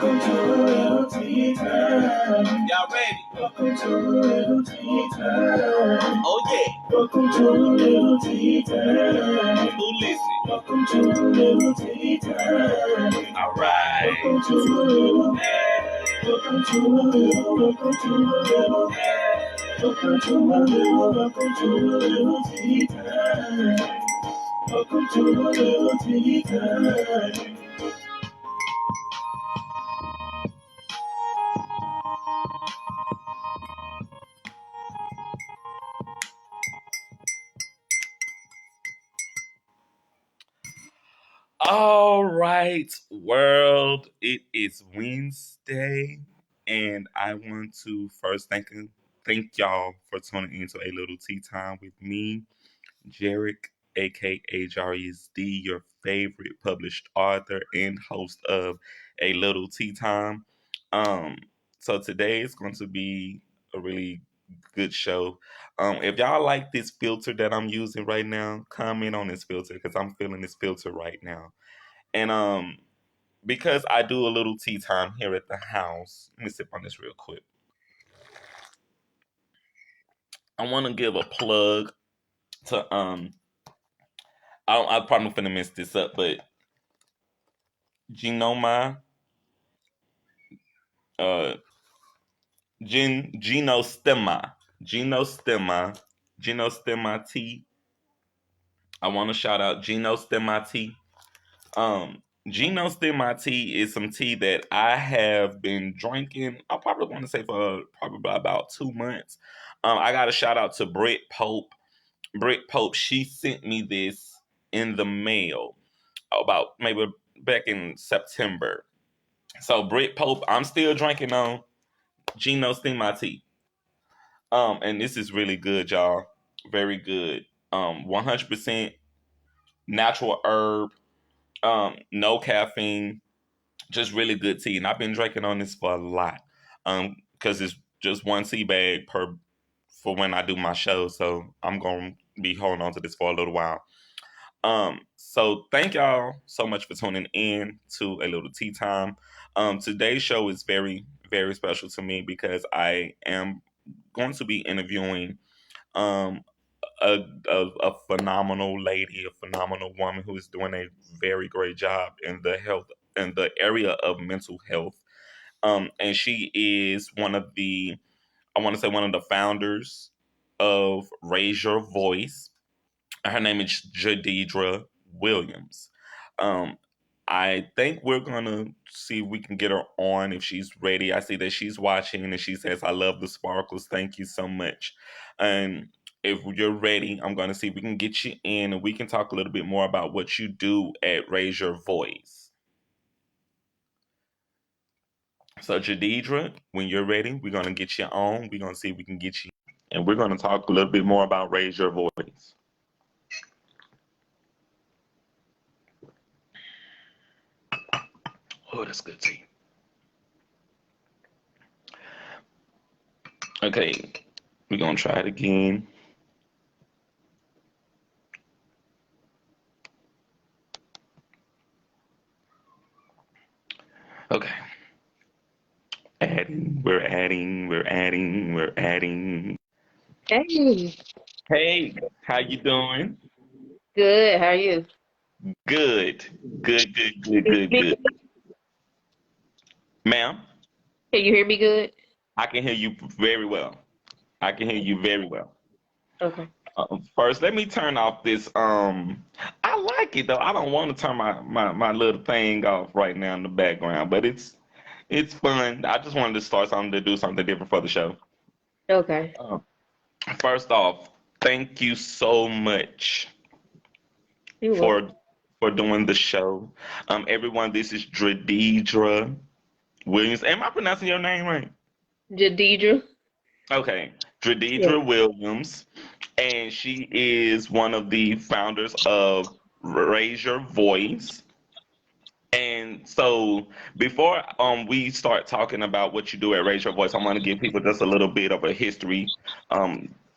Welcome to Lil Tea Time. Y'all ready? Welcome to Lil Tea Time. Oh yeah. Welcome to Lil Tea Time. Who listening? Welcome to Lil Tea Time. All right. Welcome to Lil. Welcome to Lil. Welcome to Lil. Welcome to Lil. Welcome to Lil Tea Time. Welcome to Lil Tea Time. All right, world. It is Wednesday, and I want to first thank y'all for tuning into a little tea time with me, Jarek, aka Jarius D, your favorite published author and host of A Little Tea Time. Um, so today is going to be a really good show. If y'all like this filter that I'm using right now, comment on this filter because I'm feeling this filter right now. And because I do a little tea time here at the house, let me sip on this real quick. I want to give a plug to I'm probably finna mess this up, but Genoma, uh, Genostemma, Genostemma, Genostemma tea. I want to shout out Genostemma tea. Genostemma tea is some tea that I have been drinking. I probably want to say for probably about 2 months. I got a shout out to Britt Pope. Britt Pope, she sent me this in the mail about maybe back in September. So Britt Pope, I'm still drinking on Genostemma tea. And this is really good, y'all. Very good. 100% natural herb. No caffeine. Just really good tea. And I've been drinking on this for a lot. Because it's just one tea bag per for when I do my show. So I'm gonna be holding on to this for a little while. So thank y'all so much for tuning in to a little tea time. Today's show is very, very special to me because I am going to be interviewing um a phenomenal lady, a phenomenal woman who is doing a very great job in the area of mental health. And she is one of the I want to say one of the founders of Raise Your Voice. Her name is Jidedjra Williams. Um, I think we're gonna see if we can get her on if she's ready. I see that she's watching and she says, "I love the sparkles. Thank you so much." And if you're ready, I'm gonna see if we can get you in and we can talk a little bit more about what you do at Raise Your Voice. So Jidedjra, when you're ready, we're gonna get you on. We're gonna see if we can get you, and we're gonna talk a little bit more about Raise Your Voice. Oh, that's good tea. Okay, we're gonna try it again. Okay. We're adding. Hey, Hey, how you doing? good. How are you? Good. Good. Ma'am, Can you hear me good? I can hear you very well. I can hear you very well. Okay. First, let me turn off this. I like it though. I don't want to turn my little thing off right now in the background, but it's fun. I just wanted to start something to do something different for the show. Okay. Um, First off, thank you so much You welcome. for for doing the show. Everyone, this is Jidedjra Williams. Am I pronouncing your name right? Jadidra? Okay, Yeah. Jidedjra Williams, and she is one of the founders of Raise Your Voice. And so, before we start talking about what you do at Raise Your Voice, I want to give people just a little bit of a history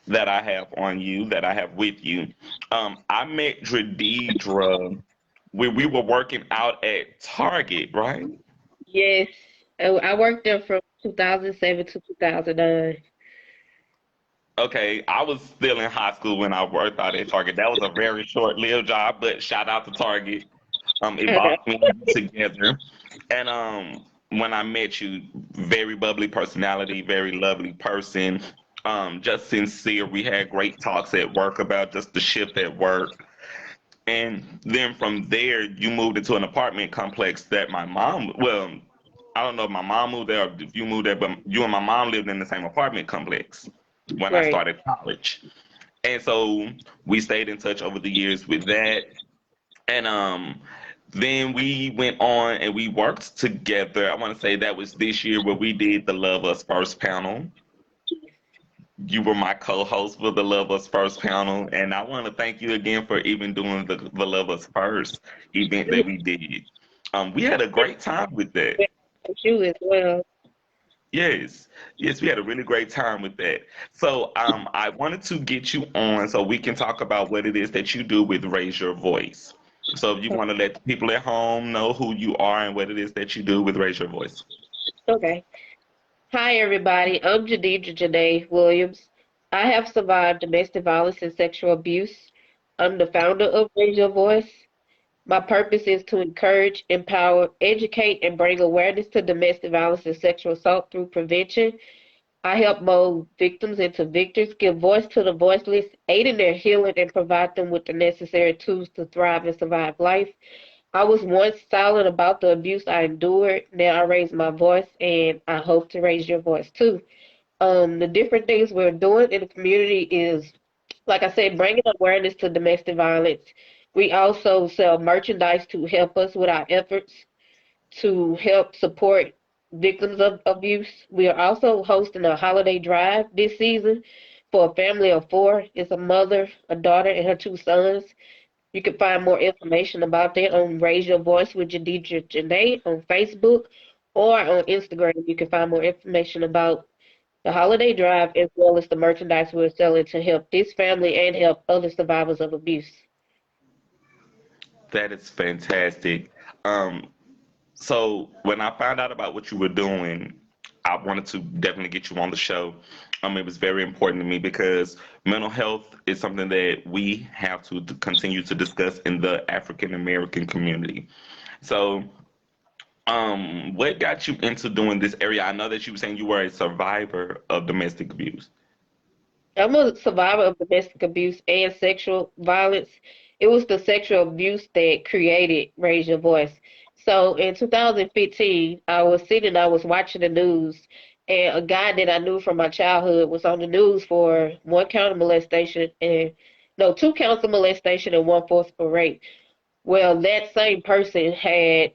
that I have on you, that I have with you. I met Jidedjra when we were working out at Target, right? Yes. I worked there from 2007 to 2009. Okay, I was still in high school when I worked out at Target. That was a very short-lived job, but shout out to Target. It brought me together. And when I met you, very bubbly personality, very lovely person. Just sincere. We had great talks at work about just the shift at work. And then from there, you moved into an apartment complex that my mom, well, I don't know if my mom moved there or if you moved there, but you and my mom lived in the same apartment complex when I Right. started college. And so we stayed in touch over the years with that. And then we went on and we worked together. I want to say that was this year where we did the Love Us First panel. You were my co-host for the Love Us First panel, and I want to thank you again for even doing the Love Us First event that we did. We had a great time with that. You as well. Yes, yes, we had a really great time with that. So, I wanted to get you on so we can talk about what it is that you do with Raise Your Voice. So, if you want to let the people at home know who you are and what it is that you do with Raise Your Voice. Okay. Hi, everybody. I'm Jidedjra Williams. I have survived domestic violence and sexual abuse. I'm the founder of Raise Your Voice. My purpose is to encourage, empower, educate, and bring awareness to domestic violence and sexual assault through prevention. I help mold victims into victors, give voice to the voiceless, aid in their healing, and provide them with the necessary tools to thrive and survive life. I was once silent about the abuse I endured. Now I raise my voice, and I hope to raise your voice too. The different things we're doing in the community is, like I said, bringing awareness to domestic violence. We also sell merchandise to help us with our efforts to help support victims of abuse. We are also hosting a holiday drive this season for a family of four. It's a mother, a daughter, and her two sons. You can find more information about that on Raise Your Voice with Jadidra Janae on Facebook or on Instagram. You can find more information about the holiday drive as well as the merchandise we're selling to help this family and help other survivors of abuse. That is fantastic. Um, So when I found out about what you were doing, I wanted to definitely get you on the show. It was very important to me because mental health is something that we have to continue to discuss in the African American community. So, what got you into doing this area? I know that you were saying you were a survivor of domestic abuse. I'm a survivor of domestic abuse and sexual violence. It was the sexual abuse that created Raise Your Voice. So in 2015, I was watching the news, and a guy that I knew from my childhood was on the news for one count of molestation and no, two counts of molestation and one forcible rape. Well, that same person had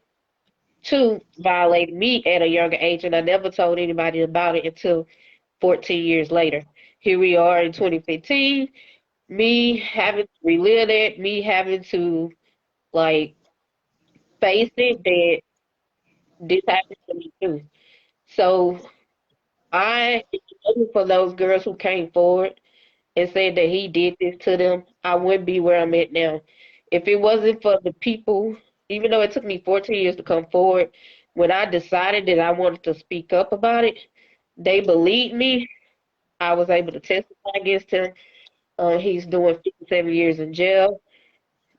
two violated me at a younger age, and I never told anybody about it until 14 years later. Here we are in 2015, me having to relive it, me having to like face it that this happened to me too. So I, if it wasn't for those girls who came forward and said that he did this to them, I wouldn't be where I'm at now. If it wasn't for the people, even though it took me 14 years to come forward, when I decided that I wanted to speak up about it, they believed me. I was able to testify against him. He's doing 57 years in jail,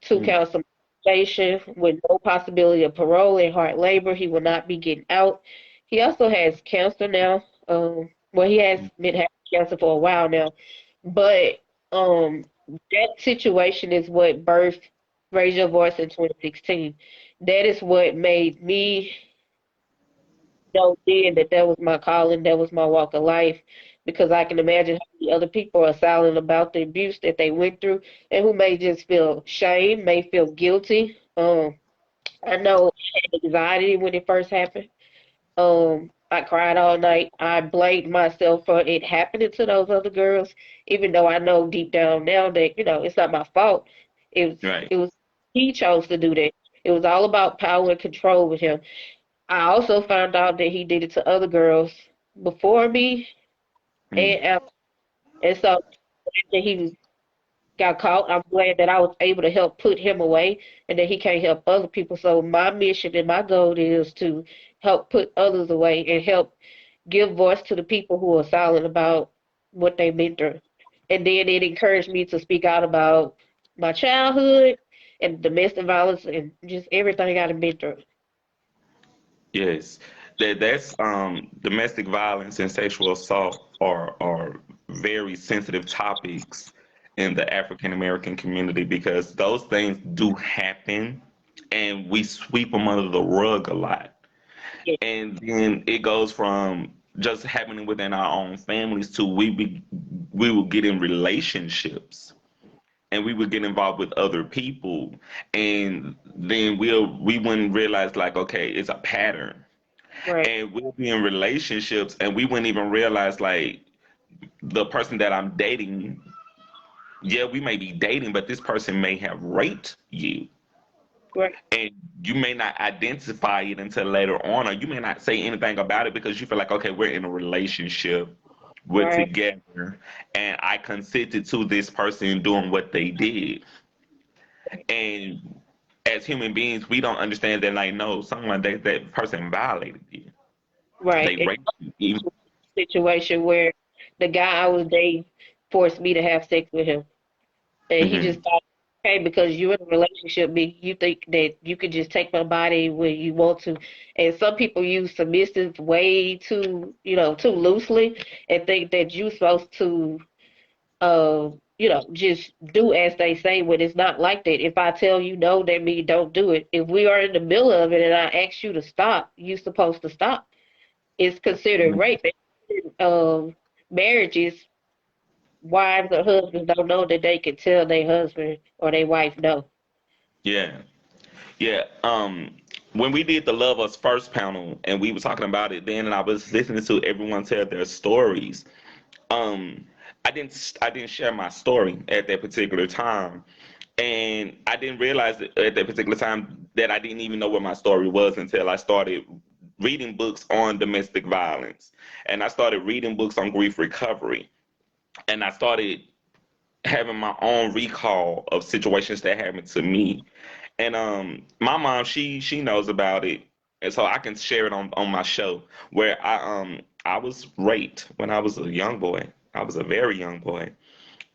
two Mm, counts of molestation with no possibility of parole and hard labor. He will not be getting out. He also has cancer now. Well, he has mm. been having cancer for a while now, but um, that situation is what birthed Raise Your Voice in 2016. That is what made me know then that that was my calling, that was my walk of life, because I can imagine how many other people are silent about the abuse that they went through and who may just feel shame, may feel guilty. I know I had anxiety when it first happened. I cried all night. I blamed myself for it happening to those other girls, even though I know deep down now that, it's not my fault. It was Right. it was he chose to do that. It was all about power and control with him. I also found out that he did it to other girls before me Mm, and after. And so after he was got caught. I'm glad that I was able to help put him away and that he can't help other people. So my mission and my goal is to help put others away and help give voice to the people who are silent about what they've been through. And then it encouraged me to speak out about my childhood and domestic violence and just everything I've been through. Yes, that's domestic violence and sexual assault are very sensitive topics in the African American community because those things do happen, and we sweep them under the rug a lot. Yeah, And then it goes from just happening within our own families to we will get in relationships and we would get involved with other people, and then we wouldn't realize like, okay, it's a pattern, right, and we'll be in relationships and we wouldn't even realize like the person that I'm dating, yeah, we may be dating, but this person may have raped you, right, and you may not identify it until later on, or you may not say anything about it because you feel like, okay, we're in a relationship, we're right, together, and I consented to this person doing what they did. And as human beings, we don't understand that, like, no, someone that person violated you. right. They And raped you. situation where the guy I was dating forced me to have sex with him. And he just Hmm. thought, okay, because you're in a relationship, you think that you could just take my body when you want to. And some people use submissive way too, too loosely and think that you're supposed to, just do as they say when it's not like that. If I tell you no, that means don't do it. If we are in the middle of it and I ask you to stop, you're supposed to stop. It's considered rape. Marriages, wives or husbands don't know that they can tell their husband or their wife no. Yeah. Yeah. When we did the Love Us First panel and we were talking about it then, and I was listening to everyone tell their stories, um, I didn't share my story at that particular time. And I didn't realize at that particular time that I didn't even know what my story was until I started reading books on domestic violence. And I started reading books on grief recovery. And I started having my own recall of situations that happened to me. And my mom, she knows about it. And so I can share it on my show where I was raped when I was a young boy. I was a very young boy.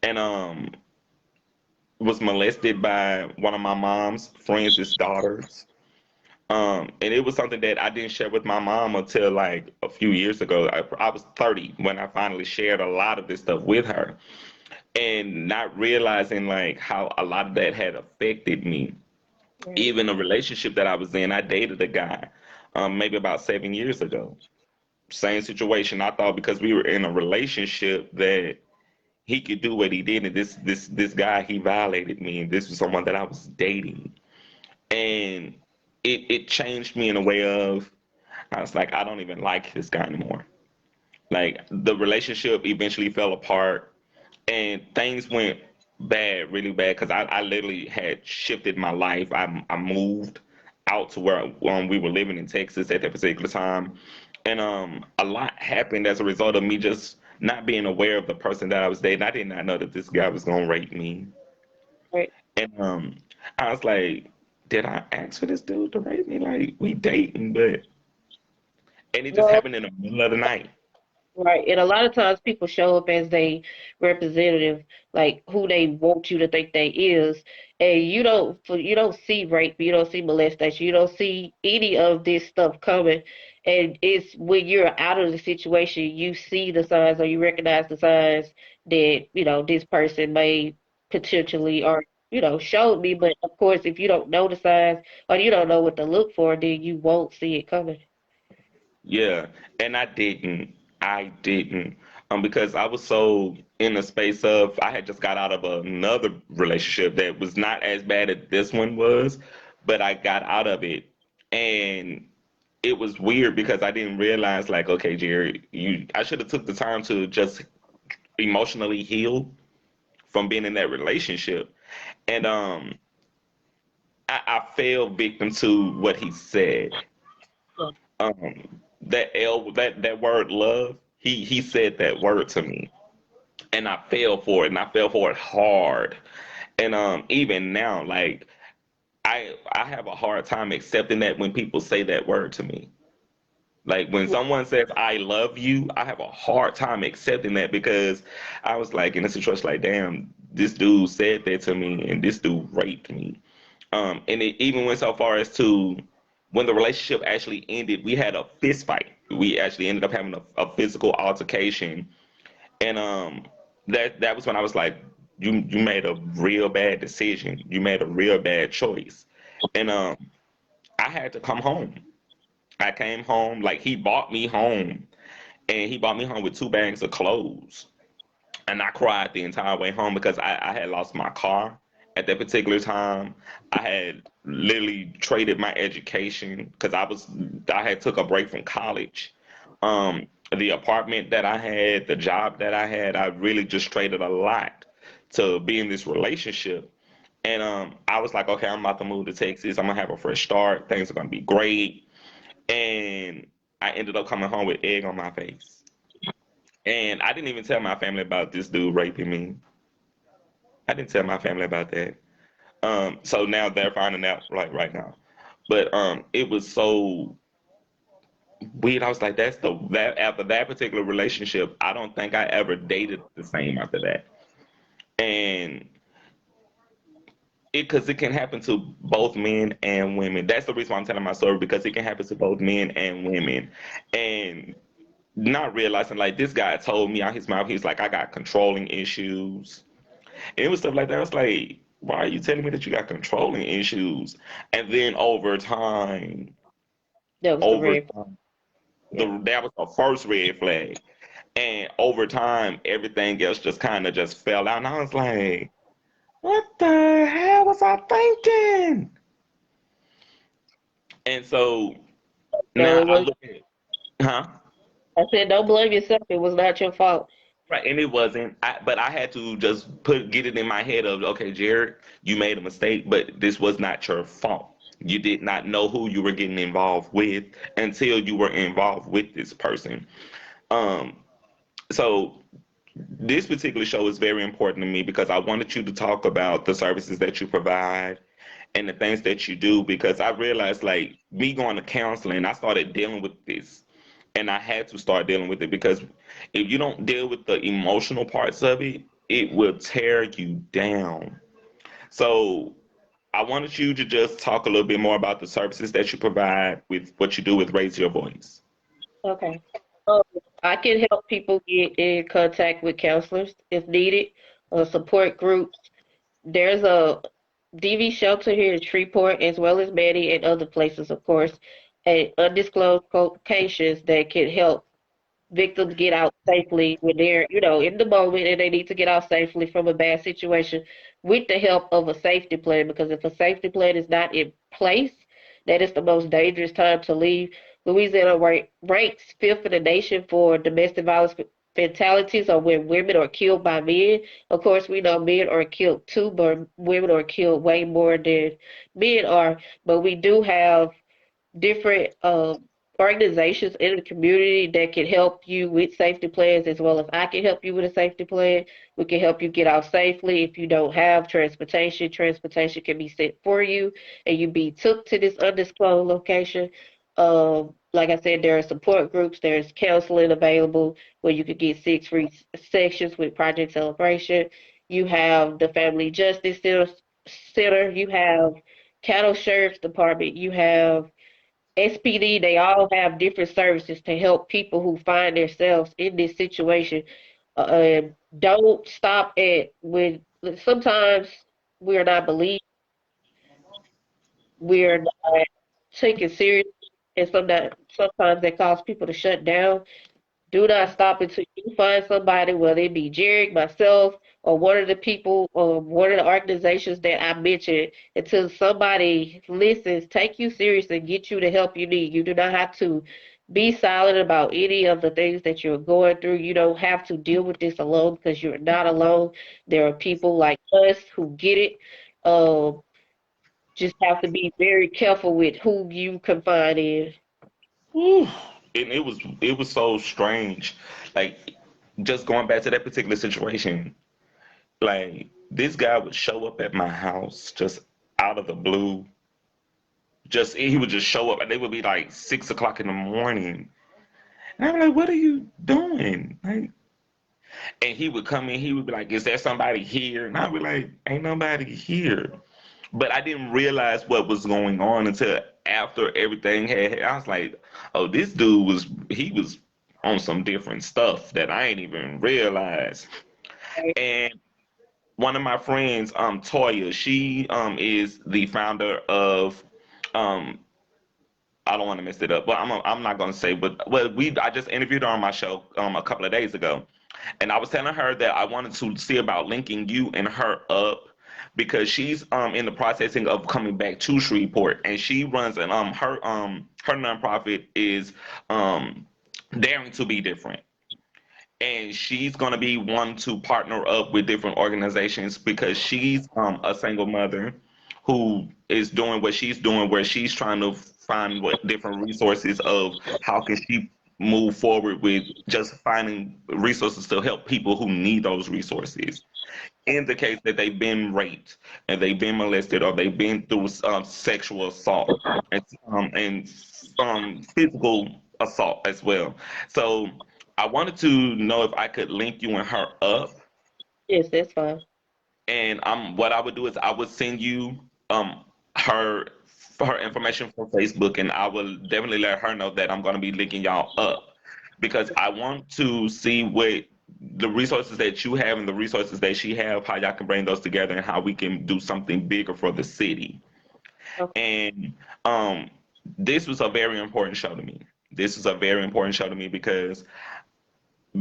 And was molested by one of my mom's friends' daughters. And it was something that I didn't share with my mom until like a few years ago. I was 30 when I finally shared a lot of this stuff with her, and not realizing like how a lot of that had affected me. Right, Even the relationship that I was in, I dated a guy, maybe about 7 years ago. Same situation. I thought because we were in a relationship that he could do what he did, and this guy, he violated me, and this was someone that I was dating, and it changed me in a way of I was like, I don't even like this guy anymore. Like the relationship eventually fell apart, and things went bad, really bad, because I literally had shifted my life. I moved out to where we were living in Texas at that particular time, and a lot happened as a result of me just not being aware of the person that I was dating. I did not know that this guy was gonna rape me, right. and I was like, did I ask for this dude to rape me? Like we dating, but and it just Well, happened in the middle of the night. right. And a lot of times people show up as they representative, like who they want you to think they is. And you don't see rape, you don't see molestation, you don't see any of this stuff coming. And it's when you're out of the situation, you see the signs or you recognize the signs that, this person may potentially or, showed me. But of course, if you don't know the signs or you don't know what to look for, then you won't see it coming. Yeah, and I didn't. I didn't. Because I was so in a space of I had just got out of another relationship that was not as bad as this one was, but I got out of it, and it was weird because I didn't realize like, okay, Jerry, I should have took the time to just emotionally heal from being in that relationship, and I fell victim to what he said. That word love, he said that word to me, and I fell for it, and I fell for it hard. And even now, like I have a hard time accepting that when people say that word to me. Like when someone says I love you, I have a hard time accepting that because I was like in a situation like, damn, this dude said that to me and this dude raped me. And it even went so far as to when the relationship actually ended, we had a fist fight. We actually ended up having a physical altercation, and that was when I was like, you made a real bad decision. You made a real bad choice, and I had to come home. I came home, like he bought me home, and he bought me home with two bags of clothes. And I cried the entire way home because I had lost my car at that particular time. I had literally traded my education because I had took a break from college. The apartment that I had, the job that I had, I really just traded a lot to be in this relationship. And I was like, okay, I'm about to move to Texas. I'm gonna have a fresh start. Things are gonna be great. And I ended up coming home with egg on my face. And I didn't even tell my family about this dude raping me. I didn't tell my family about that. So now they're finding out like right now. But it was so weird. I was like, that after that particular relationship, I don't think I ever dated the same after that. And because it can happen to both men and women. That's the reason why I'm telling my story because it can happen to both men and women. And not realizing like this guy told me out his mouth, he's like, I got controlling issues. And it was stuff like that. I was like, why are you telling me that you got controlling issues? And then That was the over red. time, Yeah. that was the first red flag. And over time, everything else just kind of just fell out. And I was like, what the hell was I thinking? And so No, now it I was. look at, huh? I said, don't blame yourself. It was not your fault. Right, and it wasn't. But I had to just get it in my head of, okay, Jared, you made a mistake, but this was not your fault. You did not know who you were getting involved with until you were involved with this person. Um, so this particular show is very important to me because I wanted you to talk about the services that you provide and the things that you do because I realized like me going to counseling, I started dealing with this and I had to start dealing with it because if you don't deal with the emotional parts of it, it will tear you down. So I wanted you to just talk a little bit more about the services that you provide with what you do with Raise Your Voice. Okay. Um, I can help people get in contact with counselors if needed, support groups. There's a DV shelter here in Shreveport, as well as many in other places, of course, and undisclosed locations that can help victims get out safely when they're, in the moment and they need to get out safely from a bad situation with the help of a safety plan. Because if a safety plan is not in place, that is the most dangerous time to leave. Louisiana ranks fifth in the nation for domestic violence fatalities or when women are killed by men. Of course, we know men are killed too, but women are killed way more than men are. But we do have different organizations in the community that can help you with safety plans as well as I can help you with a safety plan. We can help you get out safely. If you don't have transportation, transportation can be sent for you and you be took to this undisclosed location. Like I said, there are support groups, there's counseling available where you could get 6 free sections with Project Celebration. You have the Family Justice Center, you have Cattle Sheriff's Department, you have SPD. They all have different services to help people who find themselves in this situation. And don't stop at when sometimes we're not believed, we're not taken seriously, and sometimes that cause people to shut down. Do not stop until you find somebody, whether it be Jerry, myself, or one of the people, or one of the organizations that I mentioned, until somebody listens, take you serious, and get you the help you need. You do not have to be silent about any of the things that you're going through. You don't have to deal with this alone because you're not alone. There are people like us who get it. Um, just have to be very careful with who you confide in. Whew. And it was so strange. Like just going back to that particular situation, like this guy would show up at my house just out of the blue. Just he would just show up, and they would be like 6 o'clock in the morning, and I'm like, "What are you doing?" Like, and he would come in, he would be like, "Is there somebody here?" And I'd be like, "Ain't nobody here." But I didn't realize what was going on until after everything had. I was like, "Oh, this dude was on some different stuff that I ain't even realized." Right. And one of my friends, Toya, she is the founder of um I don't want to mess it up, but I'm not gonna say. But well, we I just interviewed her on my show a couple of days ago, and I was telling her that I wanted to see about linking you and her up because she's in the processing of coming back to Shreveport, and she runs and her nonprofit is um daring to be different, and she's going to be one to partner up with different organizations because she's a single mother who is doing what she's doing, where she's trying to find what different resources of how can she move forward with just finding resources to help people who need those resources in the case that they've been raped and they've been molested or they've been through sexual assault and physical assault as well. So I wanted to know if I could link you and her up, Yes, that's fine. and what I would do is I would send you her her information from Facebook, and I will definitely let her know that I'm going to be linking y'all up because I want to see what the resources that you have and the resources that she have, how y'all can bring those together and how we can do something bigger for the city. Okay. And um, this was a very important show to me. This is a very important show to me because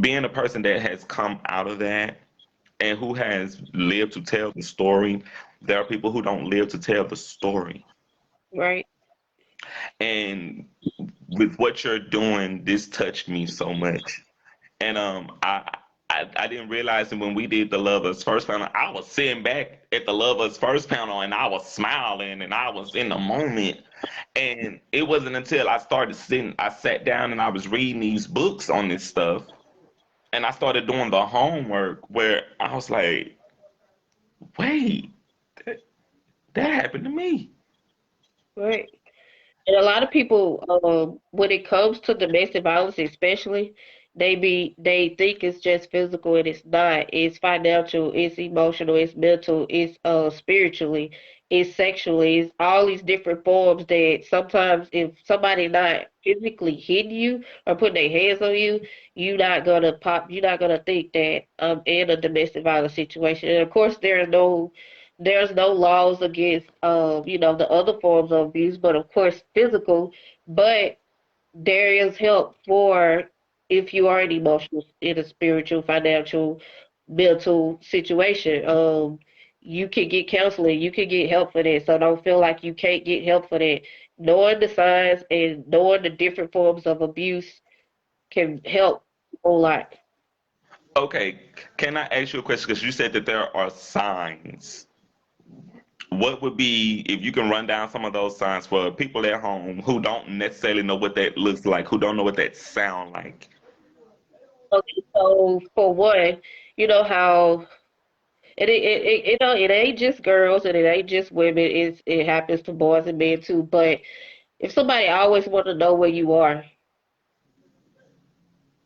being a person that has come out of that and who has lived to tell the story, there are people who don't live to tell the story. Right. And with what you're doing, this touched me so much. And I didn't realize it when we did the Lovers First panel. I was sitting back at the Lovers First panel and I was smiling and I was in the moment. And it wasn't until I sat down and I was reading these books on this stuff and I started doing the homework where I was like, wait, that, that happened to me. Right. And a lot of people, when it comes to domestic violence, especially, they think it's just physical, and it's not. It's financial, it's emotional, it's mental, it's spiritually, it's sexually, it's all these different forms that sometimes if somebody not physically hitting you or putting their hands on you, you're not gonna think that in a domestic violence situation. And of course, there's no laws against the other forms of abuse, but of course physical. But there is help for if you are in emotional, in a spiritual, financial, mental situation. You can get counseling, you can get help for that. So don't feel like you can't get help for that. Knowing the signs and knowing the different forms of abuse can help a whole lot. Okay, can I ask you a question? Because you said that there are signs. What would be, if you can run down some of those signs for people at home who don't necessarily know what that looks like, who don't know what that sound like? Okay, so for one, you know how it ain't just girls and it ain't just women. It happens to boys and men too. But if somebody always want to know where you are,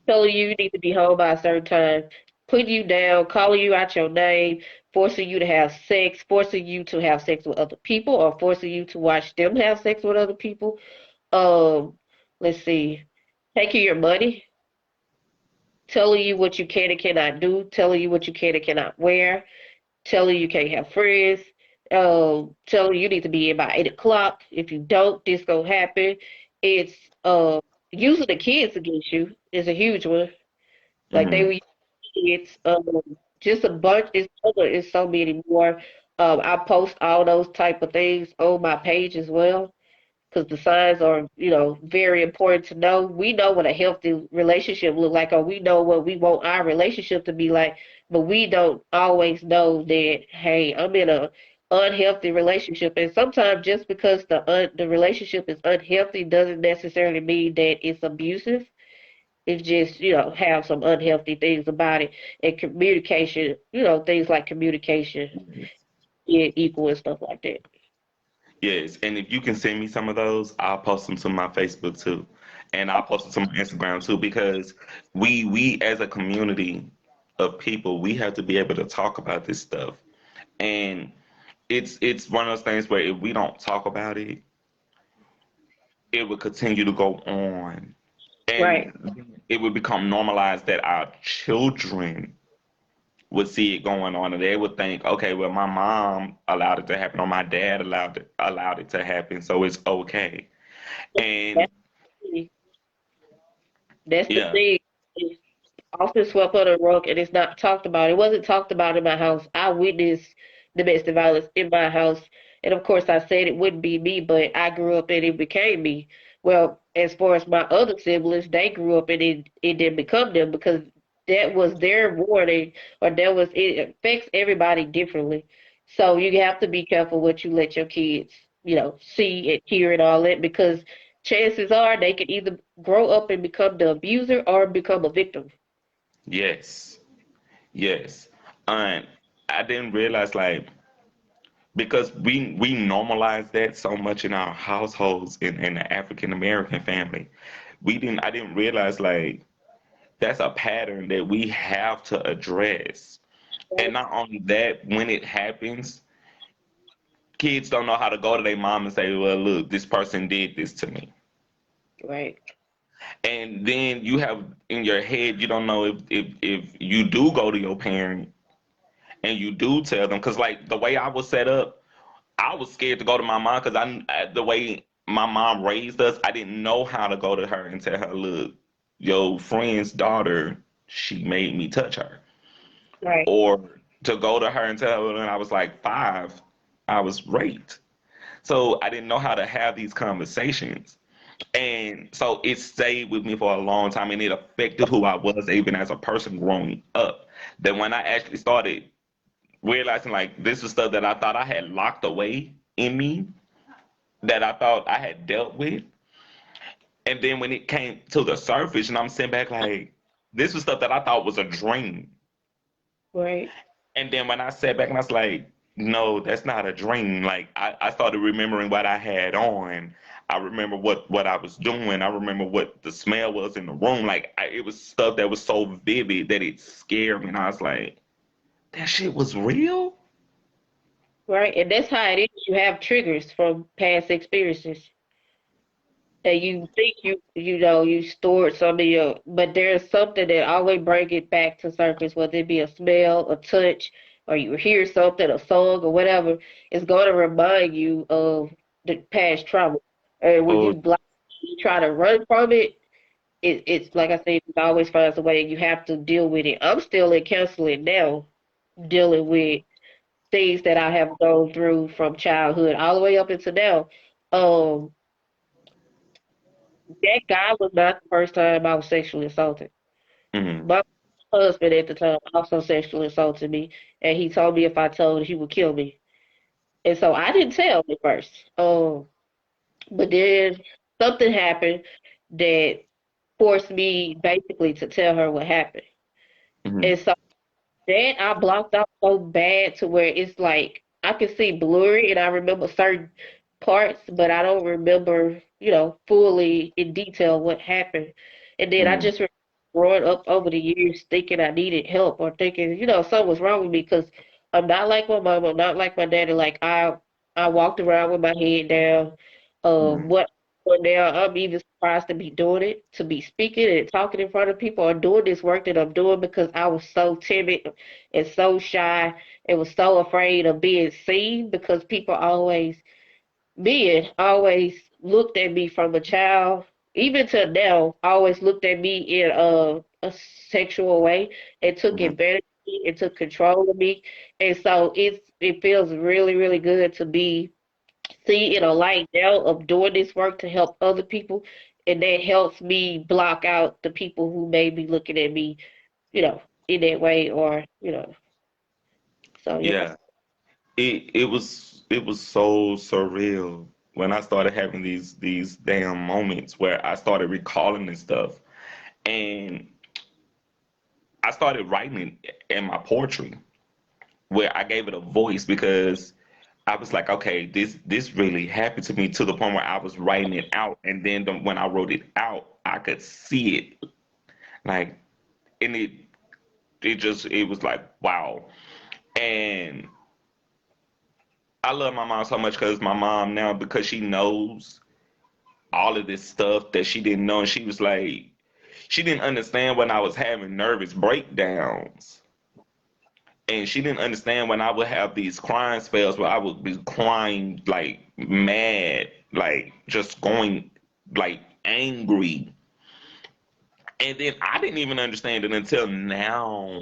telling you you need to be home by a certain time, putting you down, calling you out your name, forcing you to have sex, forcing you to have sex with other people, or forcing you to watch them have sex with other people. Um, let's see, taking your money, telling you what you can and cannot do, telling you what you can and cannot wear, telling you can't have friends, telling you need to be in by 8 o'clock. If you don't, this gonna happen. It's uh using the kids against you is a huge one. Like they Hmm. were kids, just a bunch. It's so many more. I post all those type of things on my page as well because the signs are, very important to know. We know what a healthy relationship look like, or we know what we want our relationship to be like, but we don't always know that. Hey, I'm in a unhealthy relationship, and sometimes just because the relationship is unhealthy doesn't necessarily mean that it's abusive. It's just, have some unhealthy things about it. And communication, things like communication being equal and stuff like that. Yes, and if you can send me some of those, I'll post them to my Facebook too, and I'll post them to my Instagram too, because we as a community of people, we have to be able to talk about this stuff, and it's one of those things where if we don't talk about it, it will continue to go on, Right. and it would become normalized that our children would see it going on, and they would think, okay, well, my mom allowed it to happen, or my dad allowed it to happen, so it's okay. And That's that's the yeah, thing. It's often swept under the rug and it's not talked about. It wasn't talked about in my house. I witnessed domestic violence in my house. And of course, I said it wouldn't be me, but I grew up and it became me. Well, as far as my other siblings, they grew up and it didn't become them because that was their warning, or it affects everybody differently. So you have to be careful what you let your kids, see and hear and all that, because chances are they could either grow up and become the abuser or become a victim. yes, yes. And I didn't realize, like, because we normalize that so much in our households in the African American family. I didn't realize, like, that's a pattern that we have to address. And not only that, when it happens, kids don't know how to go to their mom and say, well, look, this person did this to me. Right. And then you have in your head, you don't know if you do go to your parent and you do tell them, because like the way I was set up, I was scared to go to my mom because the way my mom raised us, I didn't know how to go to her and tell her, look, your friend's daughter, she made me touch her. Right. Or to go to her and tell her when I was like 5, I was raped. So I didn't know how to have these conversations. And so it stayed with me for a long time, and it affected who I was even as a person growing up. That when I actually started realizing, like, this is stuff that I thought I had locked away in me, that I thought I had dealt with. And then when it came to the surface, and I'm sitting back like, this was stuff that I thought was a dream. Right. And then when I sat back and I was like, no, that's not a dream. Like I started remembering what I had on. I remember what I was doing. I remember what the smell was in the room. Like it was stuff that was so vivid that it scared me. And I was like, that shit was real? Right. And that's how it is. You have triggers from past experiences. And you think you stored some of your, but there's something that always bring it back to surface, whether it be a smell, a touch, or you hear something, a song, or whatever. It's going to remind you of the past trauma. And when Oh, you try to run from it, it's like I said, it always finds a way, and you have to deal with it. I'm still in counseling now, dealing with things that I have gone through from childhood all the way up until now. Um, that guy was not the first time I was sexually assaulted. mm-hmm, My husband at the time also sexually assaulted me, and he told me if I told, he would kill me. And so I didn't tell at first. But then something happened that forced me basically to tell her what happened. mm-hmm, And so that I blocked out so bad to where it's like I can see blurry and I remember certain parts, but I don't remember, fully in detail what happened. And then I mm-hmm, just remember growing up over the years thinking I needed help or thinking, something was wrong with me because I'm not like my mom, I'm not like my daddy. Like I walked around with my head down. mm-hmm. What but now I'm even surprised to be doing it, to be speaking and talking in front of people or doing this work that I'm doing because I was so timid and so shy and was so afraid of being seen because people always looked at me from a child, even to now, always looked at me in a sexual way and took Mm-hmm. advantage of me and took control of me. And so it feels really, really good to be see in a light now of doing this work to help other people, and that helps me block out the people who may be looking at me, in that way, or so yeah. Yeah. It was so surreal when I started having these damn moments where I started recalling this stuff. And I started writing in my poetry where I gave it a voice because I was like, okay, this really happened to me to the point where I was writing it out, and then when I wrote it out, I could see it, like, and it was like wow. And I love my mom so much because my mom now, because she knows all of this stuff that she didn't know, and she was like, she didn't understand when I was having nervous breakdowns. And she didn't understand when I would have these crying spells where I would be crying like mad, like just going like angry. And then I didn't even understand it until now.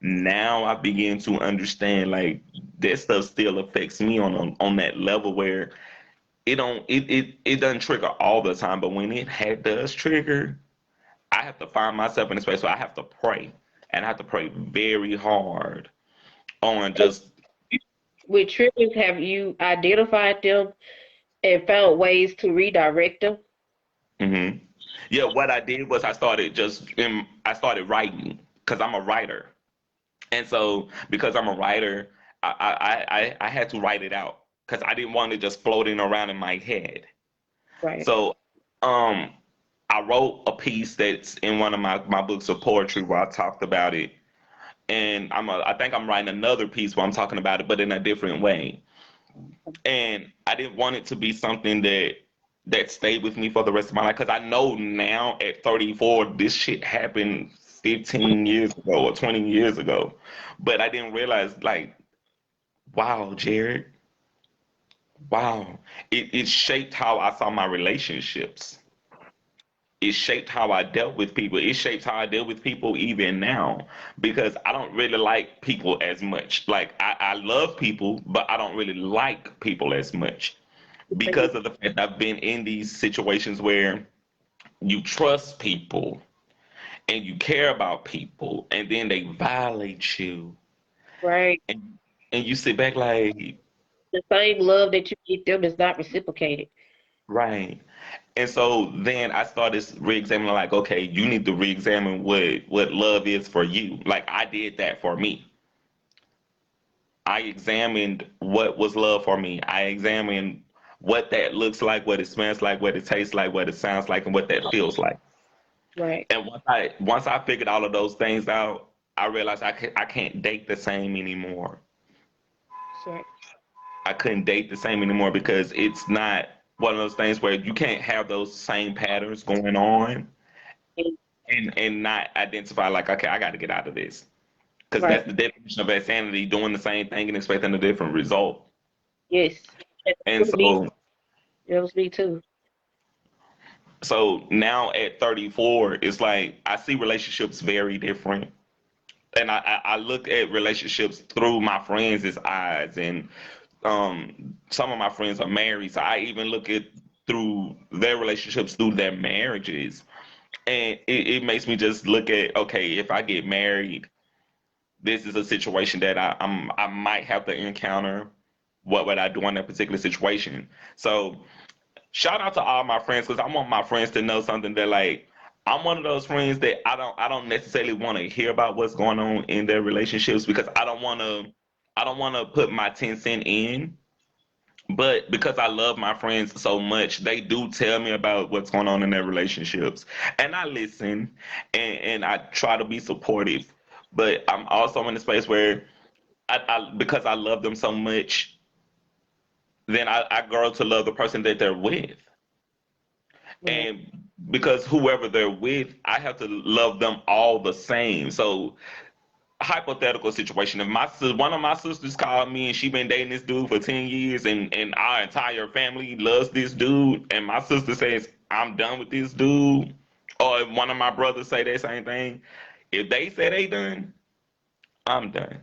Now I begin to understand like that stuff still affects me on that level where it doesn't trigger all the time, but when does trigger, I have to find myself in a space where I have to pray, and I have to pray very hard on just. With triggers, have you identified them and found ways to redirect them? Hmm. Yeah, what I did was I started writing because I'm a writer, and so because I'm a writer, I had to write it out because I didn't want it just floating around in my head. Right. So, um, I wrote a piece that's in one of my books of poetry where I talked about it, and I think I'm writing another piece where I'm talking about it, but in a different way. And I didn't want it to be something that stayed with me for the rest of my life because I know now at 34 this shit happened 15 years ago or 20 years ago, but I didn't realize like, wow, Jared, wow, it shaped how I saw my relationships. It shaped how I dealt with people. It shapes how I deal with people even now because I don't really like people as much. Like I love people, but I don't really like people as much because of the fact I've been in these situations where you trust people and you care about people and then they violate you, Right. and you sit back like, The same love that you give them is not reciprocated. right. And so then I started re-examining like, okay, you need to re-examine what love is for you. Like I did that for me. I examined what was love for me. I examined what that looks like, what it smells like, what it tastes like, what it sounds like, and what that feels like. Right. And once I figured all of those things out, I realized I can't date the same anymore. That's right. I couldn't date the same anymore because it's not one of those things where you can't have those same patterns going on And- and not identify like, okay, I got to get out of this because right. that's the definition of insanity: doing the same thing and expecting a different result. Yes. That And was me. so That was me too. now at 34, it's like I see relationships very different. And I look at relationships through my friends' eyes, and some of my friends are married, so I even look at through their relationships through their marriages, and it makes me just look at, okay, if I get married, this is a situation that I might have to encounter. What would I do in that particular situation? So shout out to all my friends because I want my friends to know something that like I'm one of those friends that I don't necessarily want to hear about what's going on in their relationships because I don't want to put my 10 cent in. But because I love my friends so much, they do tell me about what's going on in their relationships. And I listen and I try to be supportive. But I'm also in a space where because I love them so much, then I grow to love the person that they're with. Right. And because whoever they're with, I have to love them all the same. So hypothetical situation, if one of my sisters called me and she been dating this dude for 10 years and our entire family loves this dude, and my sister says I'm done with this dude, or if one of my brothers say that same thing, if they say they done, I'm done.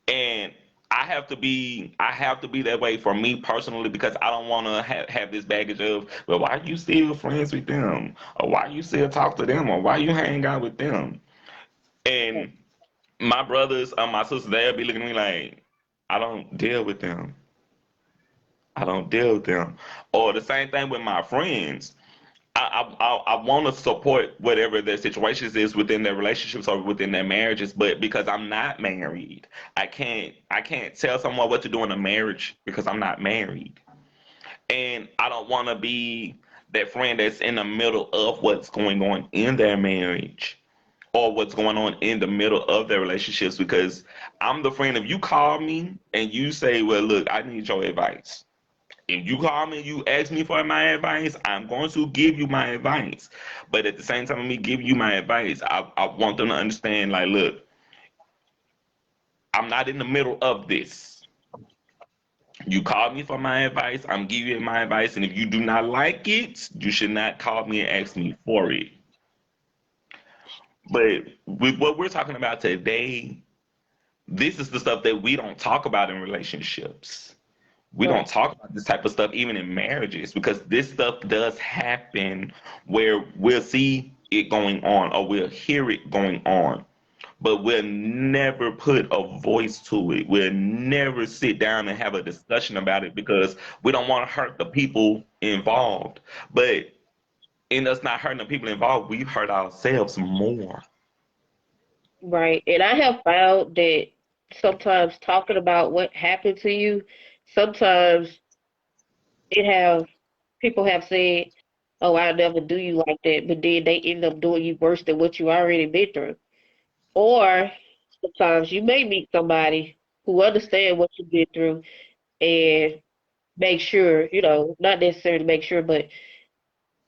And I have to be that way for me personally because I don't want to have this baggage of, well, why you still friends with them, or why you still talk to them, or why you hang out with them. And my brothers or my sisters, they'll be looking at me like, I don't deal with them. I don't deal with them. Or the same thing with my friends. I want to support whatever their situations is within their relationships or within their marriages, but because I'm not married, I can't tell someone what to do in a marriage because I'm not married, and I don't want to be that friend that's in the middle of what's going on in their marriage or what's going on in the middle of their relationships because I'm the friend. If you call me and you say, "Well, look, I need your advice." If you call me, you ask me for my advice, I'm going to give you my advice. But at the same time of me giving you my advice, I want them to understand, like, look, I'm not in the middle of this. You called me for my advice, I'm giving you my advice, and if you do not like it, you should not call me and ask me for it. But with what we're talking about today, this is the stuff that we don't talk about in relationships. We don't Right. talk about this type of stuff even in marriages because this stuff does happen where we'll see it going on or we'll hear it going on, but we'll never put a voice to it. We'll never sit down and have a discussion about it because we don't want to hurt the people involved. But in us not hurting the people involved, we hurt ourselves more. Right. And I have found that sometimes talking about what happened to you, sometimes it have people have said, "Oh, I'll never do you like that," but then they end up doing you worse than what you already been through. Or sometimes you may meet somebody who understand what you've been through and make sure, not necessarily make sure, but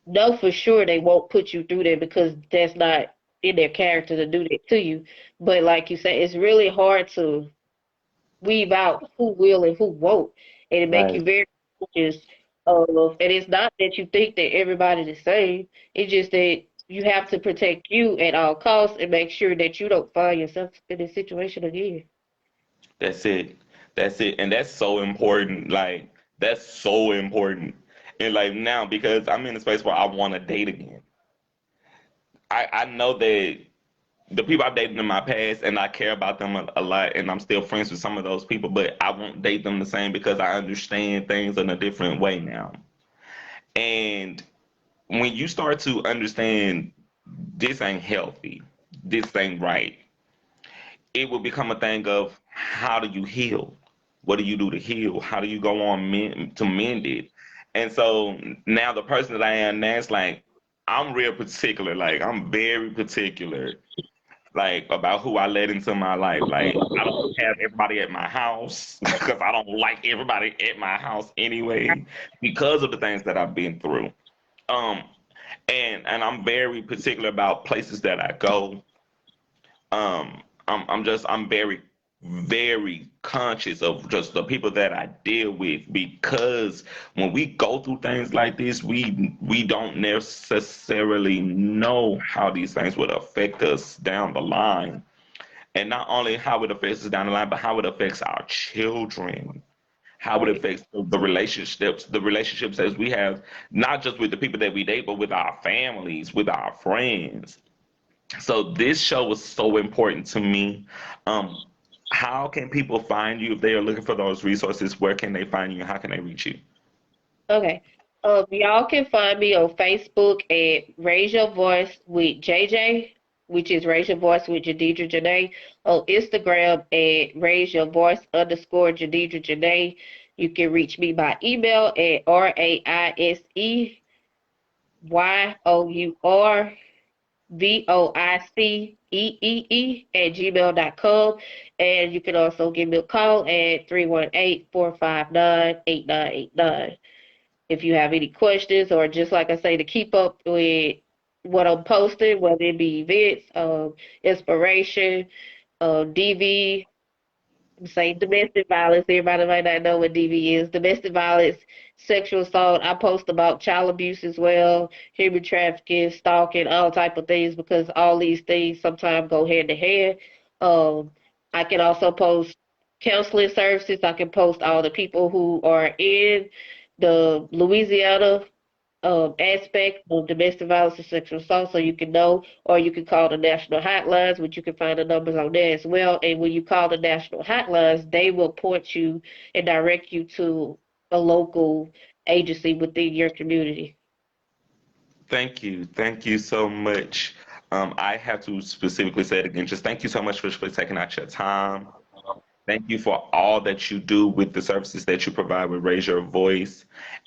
know for sure they won't put you through that because that's not in their character to do that to you. But like you said, it's really hard to weave out who will and who won't, and it make Right. you very conscious of. And it's not that you think that everybody's the same. It's just that you have to protect you at all costs and make sure that you don't find yourself in this situation again. That's it. That's it. And that's so important. Like, that's so important. And like now, because I'm in a space where I want to date again. I know that the people I've dated in my past and I care about them a lot and I'm still friends with some of those people, but I won't date them the same because I understand things in a different way now. And when you start to understand this ain't healthy, this ain't right, it will become a thing of how do you heal? What do you do to heal? How do you go on to mend it? And so now the person that I am now is like, I'm real particular. Like I'm very particular, like about who I let into my life. Like I don't have everybody at my house because I don't like everybody at my house anyway because of the things that I've been through. Um, and I'm very particular about places that I go. I'm very conscious of just the people that I deal with because when we go through things like this, we don't necessarily know how these things would affect us down the line, and not only how it affects us down the line, but how it affects our children, how it Right. affects the relationships as we have, not just with the people that we date, but with our families, with our friends. So this show was so important to me. Um, how can people find you if they are looking for those resources? Where can they find you and how can they reach you? Okay. Y'all can find me on Facebook at Raise Your Voice with JJ, which is Raise Your Voice with Jadidra Janae. On Instagram at Raise Your Voice underscore Jadidra Janae. You can reach me by email at RAISEYOURVOICEEE at gmail.com. And you can also give me a call at 318-459-8989 if you have any questions or just like I say to keep up with what I'm posting, whether it be events, inspiration, DV, say domestic violence. Everybody might not know what DV is. Domestic violence, sexual assault. I post about child abuse as well, human trafficking, stalking, all type of things because all these things sometimes go hand to hand. Um, I can also post counseling services. I can post all the people who are in the Louisiana aspect of domestic violence and sexual assault so you can know, or you can call the national hotlines, which you can find the numbers on there as well. And when you call the national hotlines, they will point you and direct you to a local agency within your community. Thank you so much. I have to specifically say it again. Just thank you so much for taking out your time. Thank you for all that you do with the services that you provide with Raise Your Voice.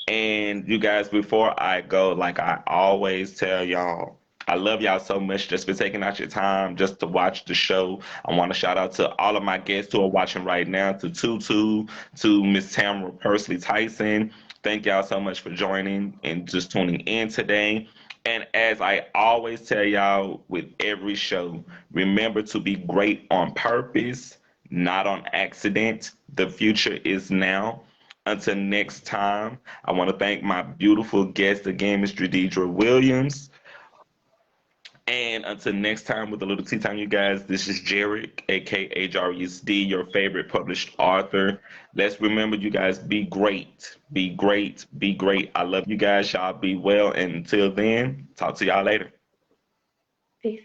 And you guys, before I go, like I always tell y'all, I love y'all so much just for taking out your time just to watch the show. I want to shout out to all of my guests who are watching right now, to Tutu, to Miss Tamara Persley Tyson. Thank y'all so much for joining and just tuning in today. And as I always tell y'all with every show, remember to be great on purpose, not on accident. The future is now. Until next time, I want to thank my beautiful guest again, Miss Jidedjra Williams. And until next time with a little tea time, you guys, this is Jarek, aka Jarius D, your favorite published author. Let's remember, you guys, be great, be great, be great. I love you guys. Y'all be well. And until then, talk to y'all later. Peace.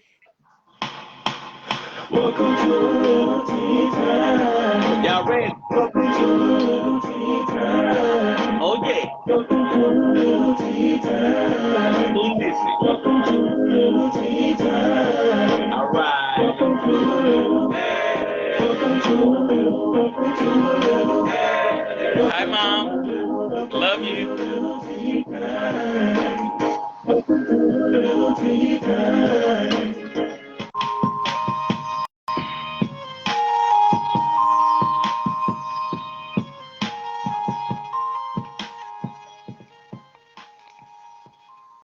Welcome to a little tea time. Y'all ready? Welcome to a little tea time. Oh, yeah. Welcome to a little tea time. Who miss it? Welcome to a little tea time. All right. Welcome to a little. Welcome to a little. Welcome to a little. Hi, Mom. Love you. Welcome to a little tea time.